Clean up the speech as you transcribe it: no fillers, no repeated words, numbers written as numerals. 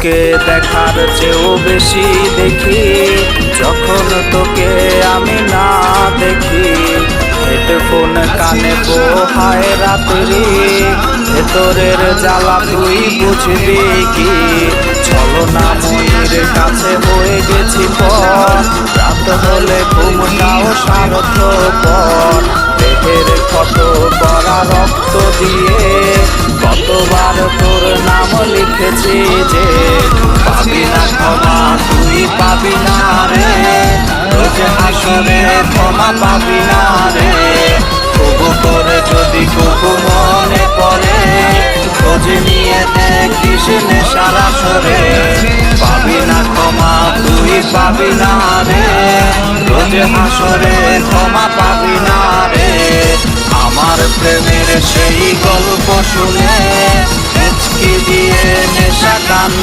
তোকে দেখার চেয়েও বেশি দেখি যখন তোকে আমি না দেখি। হেডফোন কানে পোহায় রাত্রি, ভেতরের জ্বালা তুই বুঝবি কি? ছলনা মনির কাছে হয়ে গেছি পর, রাত হলে ঘুমটাও স্বার্থপর। দেহের ক্ষত করা রক্ত দিয়ে কতবার তোর নাম লিখেছি যে পাবি না ক্ষমা, তুই পাবি না রে। রোজ হাসরে ক্ষমা পাবি না রে। তবু করে যদি কবু মনে পড়ে, খোঁজ নিয়ে দেখিস নেশার আসরে। পাবি না ক্ষমা, তুই পাবি না রে। রোজ হাসরে ক্ষমা পাবি না রে। আমার প্রেমের সেই গল্প শুনে মুচকি দিয়ে নেশা কান